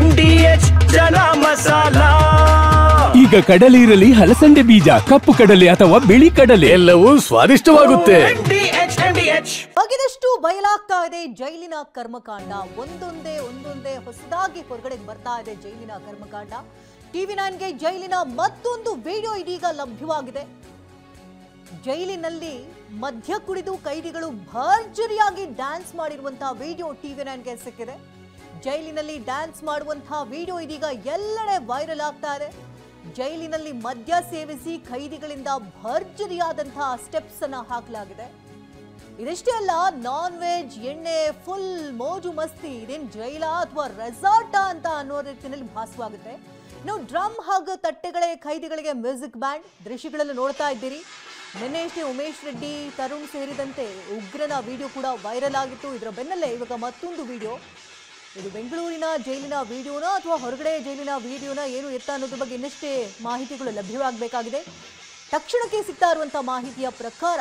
MDH ಜನ ಮಸಾಲಾ. ಈಗ ಕಡಲೆ ಇರಲಿ, ಹಲಸಂಡೆ ಬೀಜ, ಕಪ್ಪು ಕಡಲೆ ಅಥವಾ ಬಿಳಿ ಕಡಲೆ, ಎಲ್ಲವೂ ಸ್ವಾದಿಷ್ಟವಾಗುತ್ತೆ. ಬಗೆದಷ್ಟು ಬಯಲಾಗ್ತಾ ಇದೆ ಜೈಲಿನ ಕರ್ಮಕಾಂಡ. ಒಂದೊಂದೇ ಹೊಸದಾಗಿ ಹೊರಗಡೆ ಬರ್ತಾ ಇದೆ ಜೈಲಿನ ಕರ್ಮಕಾಂಡ. TV9ಗೆ ಜೈಲಿನ ಮತ್ತೊಂದು ವಿಡಿಯೋ ಇದೀಗ ಲಭ್ಯವಾಗಿದೆ. ಜೈಲಿನಲ್ಲಿ ಮದ್ಯ ಕುಡಿದು ಕೈದಿಗಳು ಭರ್ಜರಿಯಾಗಿ ಡ್ಯಾನ್ಸ್ ಮಾಡಿರುವಂತಹ ವಿಡಿಯೋ TV9ಗೆ ಸಿಕ್ಕಿದೆ. ಜೈಲಿನಲ್ಲಿ ಡ್ಯಾನ್ಸ್ ಮಾಡುವಂತಹ ವಿಡಿಯೋ ಇದೀಗ ಎಲ್ಲೆಡೆ ವೈರಲ್ ಆಗ್ತಾ ಇದೆ. ಜೈಲಿನಲ್ಲಿ ಮದ್ಯ ಸೇವಿಸಿ ಕೈದಿಗಳಿಂದ ಭರ್ಜರಿಯಾದಂತಹ ಸ್ಟೆಪ್ಸ್ ಅನ್ನ ಹಾಕಲಾಗಿದೆ. ಇದಷ್ಟೇ ಅಲ್ಲ, ನಾನ್ ವೆಜ್, ಎಣ್ಣೆ, ಫುಲ್ ಮೋಜು ಮಸ್ತಿ. ಇದೇನು ಜೈಲ ಅಥವಾ ರೆಸಾರ್ಟ ಅಂತ ಅನ್ನೋ ರೀತಿಯಲ್ಲಿ ಭಾಸವಾಗುತ್ತೆ. ಇನ್ನು ಡ್ರಮ್ ಹಾಗೂ ತಟ್ಟೆಗಳೇ ಕೈದಿಗಳಿಗೆ ಮ್ಯೂಸಿಕ್ ಬ್ಯಾಂಡ್ ದೃಶ್ಯಗಳನ್ನು ನೋಡ್ತಾ ಇದ್ದೀರಿ. ನಿನ್ನೆಯಷ್ಟೇ ಉಮೇಶ್ ರೆಡ್ಡಿ, ತರುಣ್ ಸೇರಿದಂತೆ ಉಗ್ರನ ವಿಡಿಯೋ ಕೂಡ ವೈರಲ್ ಆಗಿತ್ತು. ಇದರ ಬೆನ್ನಲ್ಲೇ ಇವಾಗ ಮತ್ತೊಂದು ವಿಡಿಯೋ. ಇದು ಬೆಂಗಳೂರಿನ ಜೈಲಿನ ವಿಡಿಯೋನ ಅಥವಾ ಹೊರಗಡೆ ಜೈಲಿನ ವಿಡಿಯೋನ ಏನು ಎತ್ತ ಅನ್ನೋದ್ರ ಬಗ್ಗೆ ಇನ್ನಷ್ಟೇ ಮಾಹಿತಿಗಳು ಲಭ್ಯವಾಗಬೇಕಾಗಿದೆ. ತಕ್ಷಣಕ್ಕೆ ಸಿಗ್ತಾ ಇರುವಂತಹ ಮಾಹಿತಿಯ ಪ್ರಕಾರ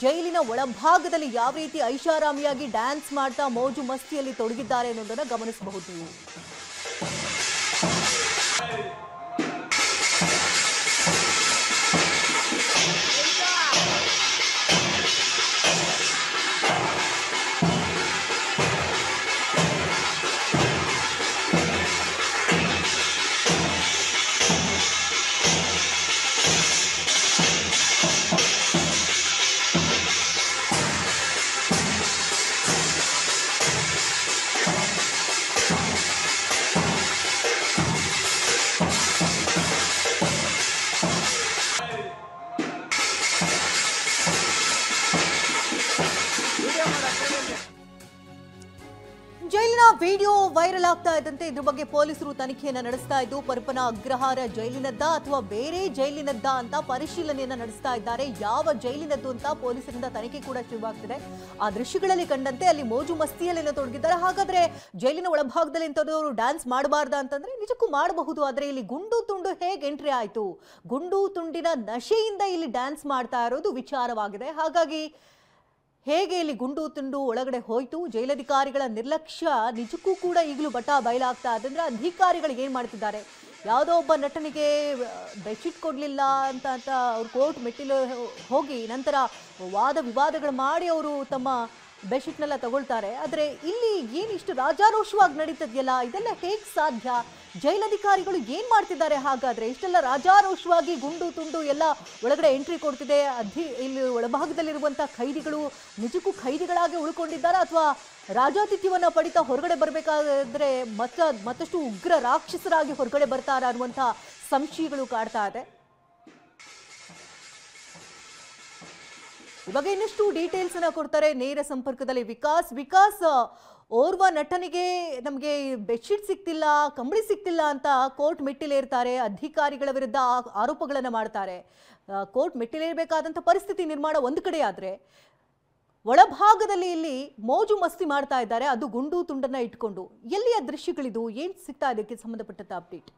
ಜೈಲಿನ ಒಳಭಾಗದಲ್ಲಿ ಯಾವ ರೀತಿ ಐಷಾರಾಮಿಯಾಗಿ ಡ್ಯಾನ್ಸ್ ಮಾಡ್ತಾ ಮೋಜು ಮಸ್ತಿಯಲ್ಲಿ ತೊಡಗಿದ್ದಾರೆ ಅನ್ನೋದನ್ನ ಗಮನಿಸಬಹುದು. ಜೈಲಿನ ವಿಡಿಯೋ ವೈರಲ್ ಆಗ್ತಾ ಇದ್ದಂತೆ ಇದ್ರ ಬಗ್ಗೆ ಪೊಲೀಸರು ತನಿಖೆಯನ್ನ ನಡೆಸ್ತಾ ಇದ್ದು, ಪರಪ್ಪನ ಅಗ್ರಹಾರ ಜೈಲಿನದ್ದ ಅಥವಾ ಬೇರೆ ಜೈಲಿನದ್ದ ಅಂತ ಪರಿಶೀಲನೆಯನ್ನ ನಡೆಸ್ತಾ ಇದ್ದಾರೆ. ಯಾವ ಜೈಲಿನದ್ದು ಅಂತ ಪೊಲೀಸರಿಂದ ತನಿಖೆ ಕೂಡ ಶುರುವಾಗ್ತಿದೆ. ಆ ದೃಶ್ಯಗಳಲ್ಲಿ ಕಂಡಂತೆ ಅಲ್ಲಿ ಮೋಜು ಮಸ್ತಿಯಲ್ಲಿ ತೊಡಗಿದ್ದಾರೆ. ಹಾಗಾದ್ರೆ ಜೈಲಿನ ಒಳಭಾಗದಲ್ಲಿ ಇಂಥವ್ರು ಡ್ಯಾನ್ಸ್ ಮಾಡಬಾರ್ದ ಅಂತಂದ್ರೆ ನಿಜಕ್ಕೂ ಮಾಡಬಹುದು. ಆದ್ರೆ ಇಲ್ಲಿ ಗುಂಡು ತುಂಡು ಹೇಗೆ ಎಂಟ್ರಿ ಆಯ್ತು? ಗುಂಡು ತುಂಡಿನ ನಶೆಯಿಂದ ಇಲ್ಲಿ ಡ್ಯಾನ್ಸ್ ಮಾಡ್ತಾ ಇರೋದು ವಿಚಾರವಾಗಿದೆ. ಹಾಗಾಗಿ ಹೇಗೆ ಇಲ್ಲಿ ಗುಂಡು ತುಂಡು ಒಳಗಡೆ ಹೋಯ್ತು? ಜೈಲಧಿಕಾರಿಗಳ ನಿರ್ಲಕ್ಷ್ಯ ನಿಜಕ್ಕೂ ಕೂಡ ಈಗಲೂ ಬಟ ಬಯಲಾಗ್ತಾ ಅದಂದ್ರೆ ಅಧಿಕಾರಿಗಳು ಏನು ಮಾಡ್ತಿದ್ದಾರೆ? ಯಾವುದೋ ಒಬ್ಬ ನಟನಿಗೆ ಬೆಡ್ಶೀಟ್ ಕೊಡಲಿಲ್ಲ ಅಂತ ಅವ್ರು ಕೋರ್ಟ್ ಮೆಟ್ಟಿಲು ಹೋಗಿ ನಂತರ ವಾದ ವಿವಾದಗಳು ಮಾಡಿ ಅವರು ತಮ್ಮ ಬೆಡ್ಶೀಟ್ನೆಲ್ಲ ತಗೊಳ್ತಾರೆ. ಆದರೆ ಇಲ್ಲಿ ಏನಿಷ್ಟು ರಾಜಾರೋಷವಾಗಿ ನಡೀತದೆಯಲ್ಲ, ಇದೆಲ್ಲ ಹೇಗೆ ಸಾಧ್ಯ? ಜೈಲಧಿಕಾರಿಗಳು ಏನು ಮಾಡ್ತಿದ್ದಾರೆ? ಹಾಗಾದರೆ ಇಷ್ಟೆಲ್ಲ ರಾಜಾರೋಷವಾಗಿ ಗುಂಡು ತುಂಡು ಎಲ್ಲ ಒಳಗಡೆ ಎಂಟ್ರಿ ಕೊಡ್ತಿದೆ. ಇಲ್ಲಿ ಒಳಭಾಗದಲ್ಲಿರುವಂಥ ಖೈದಿಗಳು ನಿಜಕ್ಕೂ ಖೈದಿಗಳಾಗಿ ಉಳ್ಕೊಂಡಿದ್ದಾರೆ ಅಥವಾ ರಾಜಾತಿಥ್ಯವನ್ನು ಪಡಿತಾ ಹೊರಗಡೆ ಬರಬೇಕಾದ್ರೆ ಮತ್ತಷ್ಟು ಉಗ್ರ ರಾಕ್ಷಸರಾಗಿ ಹೊರಗಡೆ ಬರ್ತಾರ ಅನ್ನುವಂಥ ಸಂಶಯಗಳು ಕಾಡ್ತಾ ಇದೆ. ಇವಾಗ ಇನ್ನಷ್ಟು ಡೀಟೇಲ್ಸ್ ಅನ್ನ ಕೊಡ್ತಾರೆ ನೇರ ಸಂಪರ್ಕದಲ್ಲಿ ವಿಕಾಸ್. ಓರ್ವ ನಟನಿಗೆ ನಮಗೆ ಬೆಡ್ಶೀಟ್ ಸಿಗ್ತಿಲ್ಲ, ಕಂಬಳಿ ಸಿಗ್ತಿಲ್ಲ ಅಂತ ಕೋರ್ಟ್ ಮೆಟ್ಟಿಲೇರ್ತಾರೆ. ಅಧಿಕಾರಿಗಳ ವಿರುದ್ಧ ಆರೋಪಗಳನ್ನು ಮಾಡ್ತಾರೆ. ಕೋರ್ಟ್ ಮೆಟ್ಟಿಲೇರಬೇಕಾದಂಥ ಪರಿಸ್ಥಿತಿ ನಿರ್ಮಾಣ ಒಂದು ಕಡೆ ಆದರೆ ಒಳಭಾಗದಲ್ಲಿ ಇಲ್ಲಿ ಮೋಜು ಮಸ್ತಿ ಮಾಡ್ತಾ ಇದ್ದಾರೆ, ಅದು ಗುಂಡು ತುಂಡನ್ನ ಇಟ್ಕೊಂಡು. ಎಲ್ಲಿಯ ದೃಶ್ಯಗಳಿದು? ಏನು ಸಿಗ್ತಾ ಇದಕ್ಕೆ ಸಂಬಂಧಪಟ್ಟಂತ ಅಪ್ಡೇಟ್?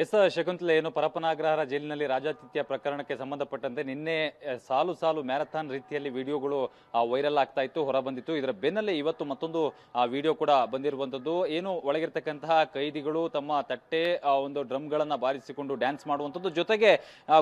ಎಸ್ ಶಕುಂತಲೆ, ಏನು ಪರಪ್ಪನಾಗ್ರಹಾರ ಜೈಲಿನಲ್ಲಿ ರಾಜಾತಿಥ್ಯ ಪ್ರಕರಣಕ್ಕೆ ಸಂಬಂಧಪಟ್ಟಂತೆ ನಿನ್ನೆ ಸಾಲು ಮ್ಯಾರಥಾನ್ ರೀತಿಯಲ್ಲಿ ವಿಡಿಯೋಗಳು ವೈರಲ್ ಆಗ್ತಾ ಇತ್ತು, ಹೊರ ಬಂದಿತ್ತು. ಇದರ ಬೆನ್ನಲ್ಲೇ ಇವತ್ತು ಮತ್ತೊಂದು ವಿಡಿಯೋ ಕೂಡ ಬಂದಿರುವಂಥದ್ದು. ಏನು ಒಳಗಿರ್ತಕ್ಕಂತಹ ಕೈದಿಗಳು ತಮ್ಮ ತಟ್ಟೆ ಒಂದು ಡ್ರಮ್ಗಳನ್ನ ಬಾರಿಸಿಕೊಂಡು ಡ್ಯಾನ್ಸ್ ಮಾಡುವಂಥದ್ದು, ಜೊತೆಗೆ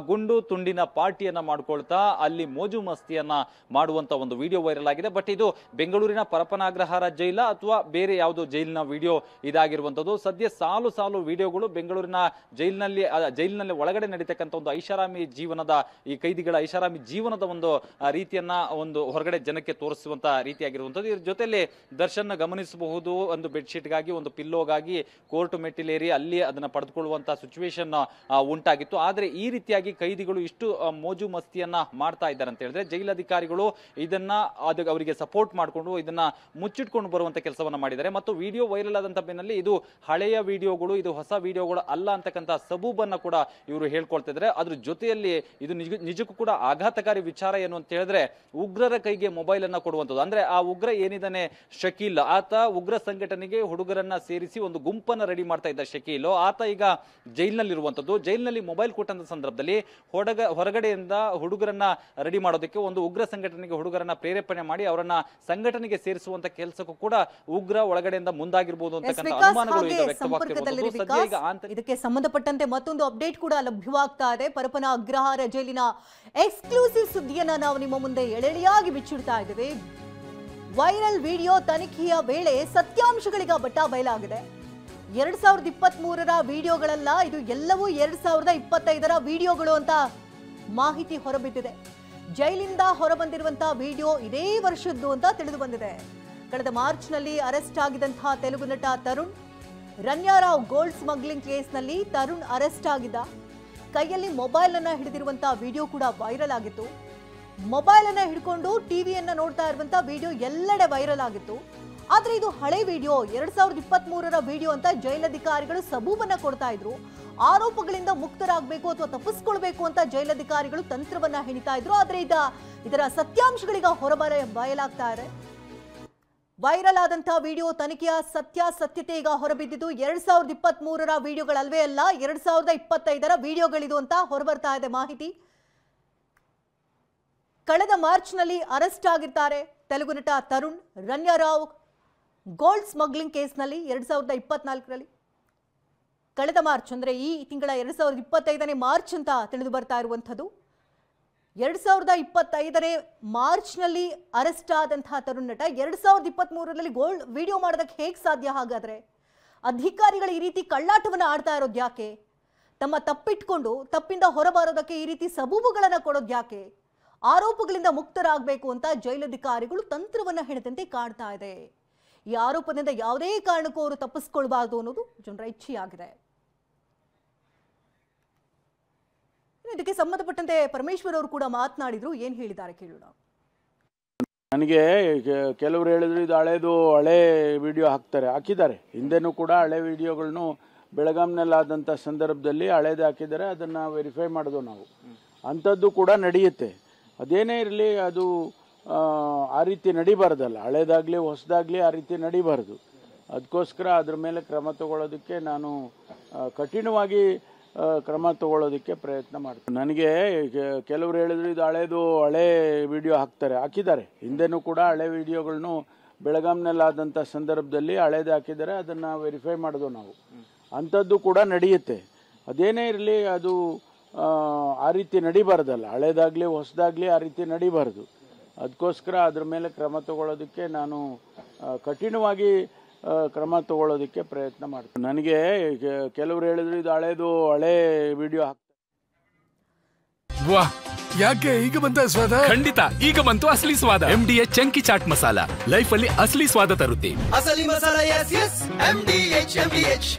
ಗುಂಡು ತುಂಡಿನ ಪಾರ್ಟಿಯನ್ನ ಮಾಡ್ಕೊಳ್ತಾ ಅಲ್ಲಿ ಮೋಜು ಮಸ್ತಿಯನ್ನ ಮಾಡುವಂತ ಒಂದು ವಿಡಿಯೋ ವೈರಲ್ ಆಗಿದೆ. ಬಟ್ ಇದು ಬೆಂಗಳೂರಿನ ಪರಪ್ಪನಾಗ್ರಹಾರ ಜೈಲ ಅಥವಾ ಬೇರೆ ಯಾವುದೋ ಜೈಲಿನ ವಿಡಿಯೋ ಇದಾಗಿರುವಂಥದ್ದು. ಸದ್ಯ ಸಾಲು ವಿಡಿಯೋಗಳು ಬೆಂಗಳೂರಿನ ಜೈಲಿನಲ್ಲಿ ಒಳಗಡೆ ನಡೀತಕ್ಕಂಥ ಒಂದು ಐಷಾರಾಮಿ ಜೀವನದ, ಈ ಕೈದಿಗಳ ಐಷಾರಾಮಿ ಜೀವನದ ಒಂದು ರೀತಿಯನ್ನ ಒಂದು ಹೊರಗಡೆ ಜನಕ್ಕೆ ತೋರಿಸುವಂತ ರೀತಿಯಾಗಿರುವಂಥದ್ದು. ಇದ್ರ ಜೊತೆಲಿ ದರ್ಶನ್ ಗಮನಿಸಬಹುದು, ಒಂದು ಬೆಡ್ಶೀಟ್ಗಾಗಿ ಒಂದು ಪಿಲ್ಲೋಗಾಗಿ ಕೋರ್ಟ್ ಮೆಟ್ಟಿಲೇರಿ ಅಲ್ಲಿ ಅದನ್ನ ಪಡೆದುಕೊಳ್ಳುವಂತಹ ಸಿಚುವೇಶನ್ ಉಂಟಾಗಿತ್ತು. ಆದ್ರೆ ಈ ರೀತಿಯಾಗಿ ಕೈದಿಗಳು ಇಷ್ಟು ಮೋಜು ಮಸ್ತಿಯನ್ನ ಮಾಡ್ತಾ ಇದ್ದಾರೆ ಅಂತ ಹೇಳಿದ್ರೆ ಜೈಲಧಿಕಾರಿಗಳು ಇದನ್ನ ಅವರಿಗೆ ಸಪೋರ್ಟ್ ಮಾಡಿಕೊಂಡು ಇದನ್ನ ಮುಚ್ಚಿಟ್ಕೊಂಡು ಬರುವಂತ ಕೆಲಸವನ್ನ ಮಾಡಿದ್ದಾರೆ. ಮತ್ತು ವಿಡಿಯೋ ವೈರಲ್ ಆದಂತ ಬೆನ್ನಲ್ಲಿ ಇದು ಹಳೆಯ ವಿಡಿಯೋಗಳು, ಇದು ಹೊಸ ವಿಡಿಯೋಗಳು ಅಲ್ಲ ಅಂತ ಅಂತಕ್ಕಂತಹ ಸಬೂಬನ್ನ ಕೂಡ ಇವರು ಹೇಳ್ಕೊಳ್ತಾ ಇದ್ದಾರೆ. ಅದ್ರ ಜೊತೆಯಲ್ಲಿ ಇದು ನಿಜಕ್ಕೂ ಕೂಡ ಆಘಾತಕಾರಿ ವಿಚಾರ ಏನು ಅಂತ ಹೇಳಿದ್ರೆ, ಉಗ್ರರ ಕೈಗೆ ಮೊಬೈಲ್ ಅನ್ನ ಕೊಡುವಂಥದ್ದು. ಅಂದ್ರೆ ಆ ಉಗ್ರ ಏನಿದ್ದಾನೆ ಶಕೀಲ್, ಆತ ಉಗ್ರ ಸಂಘಟನೆಗೆ ಹುಡುಗರನ್ನ ಸೇರಿಸಿ ಒಂದು ಗುಂಪನ್ನ ರೆಡಿ ಮಾಡ್ತಾ ಇದ್ದ ಶಕೀಲ್, ಆತ ಈಗ ಜೈಲಿನಲ್ಲಿರುವಂಥದ್ದು. ಜೈಲಿನಲ್ಲಿ ಮೊಬೈಲ್ ಕೊಟ್ಟಂತ ಸಂದರ್ಭದಲ್ಲಿ ಹೊರಗಡೆಯಿಂದ ಹುಡುಗರನ್ನ ರೆಡಿ ಮಾಡೋದಕ್ಕೆ ಒಂದು ಉಗ್ರ ಸಂಘಟನೆಗೆ ಹುಡುಗರನ್ನ ಪ್ರೇರೇಪಣೆ ಮಾಡಿ ಅವರನ್ನ ಸಂಘಟನೆಗೆ ಸೇರಿಸುವಂತ ಕೆಲಸಕ್ಕೂ ಕೂಡ ಉಗ್ರ ಒಳಗಡೆಯಿಂದ ಮುಂದಾಗಿರಬಹುದು ಅಂತಕ್ಕಂಥ ಅನುಮಾನಗಳು ಈಗ ವ್ಯಕ್ತವಾಗ್ತಿರುವುದು. ಇದಕ್ಕೆ ಸಂಬಂಧಪಟ್ಟಂತೆ ಮತ್ತೊಂದು ಅಪ್ಡೇಟ್ ಕೂಡ ಲಭ್ಯವಾಗ್ತಾ ಇದೆ. ಪರಪ್ಪನ ಅಗ್ರಹಾರ ಜೈಲಿನ ಎಕ್ಸ್ಕ್ಲೂಸಿವ್ ಸುದ್ದಿಯನ್ನ ನಾವು ನಿಮ್ಮ ಮುಂದೆ ಎಳೆಯಾಗಿ ಬಿಚ್ಚಿಡ್ತಾ ಇದ್ದೇವೆ. ವೈರಲ್ ವಿಡಿಯೋ ತನಿಖೆಯ ವೇಳೆ ಸತ್ಯಾಂಶಗಳಿಗ ಬಟ್ಟ ಬಯಲಾಗಿದೆ. 2023ರ ವಿಡಿಯೋಗಳಲ್ಲ, ಇದು ಎಲ್ಲವೂ 2025ರ ವಿಡಿಯೋಗಳು ಅಂತ ಮಾಹಿತಿ ಹೊರಬಿದ್ದಿದೆ. ಜೈಲಿಂದ ಹೊರಬಂದಿರುವಂತಹ ವಿಡಿಯೋ ಇದೇ ವರ್ಷದ್ದು ಅಂತ ತಿಳಿದು ಬಂದಿದೆ. ಕಳೆದ ಮಾರ್ಚ್ನಲ್ಲಿ ಅರೆಸ್ಟ್ ಆಗಿದಂತಹ ತೆಲುಗು ನಟ ತರುಣ್, ರನ್ಯಾರಾವ್ ಗೋಲ್ಡ್ ಸ್ಮಗ್ಲಿಂಗ್ ಕೇಸ್ನಲ್ಲಿ ತರುಣ್ ಅರೆಸ್ಟ್ ಆಗಿದ್ದ. ಕೈಯಲ್ಲಿ ಮೊಬೈಲ್ ಅನ್ನ ಹಿಡಿದಿರುವಂತಹ ವಿಡಿಯೋ ಕೂಡ ವೈರಲ್ ಆಗಿತ್ತು. ಮೊಬೈಲ್ ಅನ್ನ ಹಿಡ್ಕೊಂಡು ಟಿವಿಯನ್ನ ನೋಡ್ತಾ ಇರುವಂತಹ ವಿಡಿಯೋ ಎಲ್ಲೆಡೆ ವೈರಲ್ ಆಗಿತ್ತು. ಆದ್ರೆ ಇದು ಹಳೆ ವಿಡಿಯೋ, 2023ರ ವಿಡಿಯೋ ಅಂತ ಜೈಲಧಿಕಾರಿಗಳು ಸಬೂಬನ್ನ ಕೊಡ್ತಾ ಇದ್ರು. ಆರೋಪಗಳಿಂದ ಮುಕ್ತರಾಗಬೇಕು ಅಥವಾ ತಪ್ಪಿಸ್ಕೊಳ್ಬೇಕು ಅಂತ ಜೈಲಧಿಕಾರಿಗಳು ತಂತ್ರವನ್ನ ಹೆಣಿತಾ ಇದ್ರು. ಆದ್ರೆ ಇದರ ಸತ್ಯಾಂಶಗಳೀಗ ಬಯಲಾಗ್ತಾ ಇದೆ. ವೈರಲ್ ಆದಂತಹ ವಿಡಿಯೋ ತನಿಖೆಯ ಸತ್ಯಾಸತ್ಯತೆ ಈಗ ಹೊರಬಿದ್ದಿದ್ದು 2023ರ ವಿಡಿಯೋಗಳಲ್ವೇ ಅಲ್ಲ, 2025ರ ವಿಡಿಯೋಗಳಿದು ಅಂತ ಹೊರಬರ್ತಾ ಇದೆ ಮಾಹಿತಿ. ಕಳೆದ ಮಾರ್ಚ್ನಲ್ಲಿ ಅರೆಸ್ಟ್ ಆಗಿರ್ತಾರೆ ತೆಲುಗು ನಟ ತರುಣ್. ರನ್ಯಾರಾವ್ ಗೋಲ್ಡ್ ಸ್ಮಗ್ಲಿಂಗ್ ಕೇಸ್ನಲ್ಲಿ 2024ರಲ್ಲಿ ಕಳೆದ ಮಾರ್ಚ್ ಅಂದ್ರೆ ಈ ತಿಂಗಳ 2025ನೇ ಮಾರ್ಚ್ ಅಂತ ತಿಳಿದು ಬರ್ತಾ ಇರುವಂಥದ್ದು. 2025ನೇ ಮಾರ್ಚ್ನಲ್ಲಿ ಅರೆಸ್ಟ್ ಆದಂತಹ ತರುಣ್ ನಟ 2023ರಲ್ಲಿ ಗೋಲ್ಡ್ ವಿಡಿಯೋ ಮಾಡೋದಕ್ಕೆ ಹೇಗೆ ಸಾಧ್ಯ? ಹಾಗಾದ್ರೆ ಅಧಿಕಾರಿಗಳು ಈ ರೀತಿ ಕಳ್ಳಾಟವನ್ನ ಆಡ್ತಾ ಇರೋದು ಯಾಕೆ? ತಮ್ಮ ತಪ್ಪಿಟ್ಕೊಂಡು ತಪ್ಪಿಂದ ಹೊರಬರೋದಕ್ಕೆ ಈ ರೀತಿ ಸಬೂಬುಗಳನ್ನ ಕೊಡೋದು ಯಾಕೆ? ಆರೋಪಗಳಿಂದ ಮುಕ್ತರಾಗಬೇಕು ಅಂತ ಜೈಲಧಿಕಾರಿಗಳು ತಂತ್ರವನ್ನ ಹೆಣೆದಂತೆ ಕಾಡ್ತಾ ಇದೆ. ಈ ಆರೋಪದಿಂದ ಯಾವುದೇ ಕಾರಣಕ್ಕೂ ಅವರು ತಪ್ಪಿಸ್ಕೊಳ್ಬಾರ್ದು ಅನ್ನೋದು ಜನರ ಇಚ್ಛೆಯಾಗಿದೆ. ಇದಕ್ಕೆ ಸಂಬಂಧಪಟ್ಟಂತೆ ಪರಮೇಶ್ವರ್ ಅವರು ಕೂಡ ಮಾತನಾಡಿದ್ರು. ಏನ್ ಹೇಳಿದ್ದಾರೆ ಕೇಳೋಣ. ನನಗೆ ಕೆಲವರು ಹೇಳಿದ್ರು ಇದು ಹಳೆ ವಿಡಿಯೋ ಹಾಕಿದ್ದಾರೆ. ಹಿಂದೆನೂ ಕೂಡ ಹಳೆ ವಿಡಿಯೋಗಳನ್ನು ಬೆಳಗಾಂನಲ್ಲಾದಂಥ ಸಂದರ್ಭದಲ್ಲಿ ಹಳೇದು ಹಾಕಿದ್ದಾರೆ. ಅದನ್ನು ವೆರಿಫೈ ಮಾಡೋದು ನಾವು. ಅಂಥದ್ದು ಕೂಡ ನಡೆಯುತ್ತೆ. ಅದೇನೇ ಇರಲಿ, ಅದು ಆ ರೀತಿ ನಡಿಬಾರ್ದಲ್ಲ. ಹಳೇದಾಗಲಿ ಹೊಸದಾಗಲಿ ಆ ರೀತಿ ನಡಿಬಾರ್ದು. ಅದಕ್ಕೋಸ್ಕರ ಅದ್ರ ಮೇಲೆ ಕ್ರಮ ತಗೊಳ್ಳೋದಕ್ಕೆ ನಾನು ಕಠಿಣವಾಗಿ ಕ್ರಮ ತಗೊಳ್ಳೋದಕ್ಕೆ ಪ್ರಯತ್ನ ಮಾಡ್ತೀನಿ. ನನಗೆ ಕೆಲವರು ಹೇಳಿದ್ರು ಇದು ಹಳೆ ವಿಡಿಯೋ ಹಾಕಿದ್ದಾರೆ. ಹಿಂದೆನೂ ಕೂಡ ಹಳೆ ವಿಡಿಯೋಗಳನ್ನು ಬೆಳಗಾಂನಲ್ಲಾದಂಥ ಸಂದರ್ಭದಲ್ಲಿ ಹಳೇದು ಹಾಕಿದ್ದಾರೆ. ಅದನ್ನು ವೆರಿಫೈ ಮಾಡೋದು ನಾವು. ಅಂಥದ್ದು ಕೂಡ ನಡೆಯುತ್ತೆ. ಅದೇನೇ ಇರಲಿ, ಅದು ಆ ರೀತಿ ನಡಿಬಾರ್ದಲ್ಲ. ಹಳೇದಾಗಲಿ ಹೊಸದಾಗಲಿ ಆ ರೀತಿ ನಡಿಬಾರ್ದು. ಅದಕ್ಕೋಸ್ಕರ ಅದ್ರ ಮೇಲೆ ಕ್ರಮ ತಗೊಳ್ಳೋದಕ್ಕೆ ನಾನು ಕಠಿಣವಾಗಿ ಕ್ರಮ ತಗೊಳ್ಳೋದಕ್ಕೆ ಪ್ರಯತ್ನ ಮಾಡ್ತೀನಿ. ನನಗೆ ಕೆಲವರು ಹೇಳಿದ್ರು ಇದು ಹಳೆ ವಿಡಿಯೋ ವಾಹ್, ಯಾಕೆ ಈಗ ಬಂತ ಸ್ವಾದ? ಖಂಡಿತ ಈಗ ಬಂತು ಅಸಲಿ ಸ್ವಾದ. MDH chunky chaat masala life ಅಲ್ಲಿ ಅಸಲಿ ಸ್ವಾದ ತರುತ್ತೆ. ಅಸಲಿ ಮಸಾಲ, ಎಸ್ ಎಸ್ MDH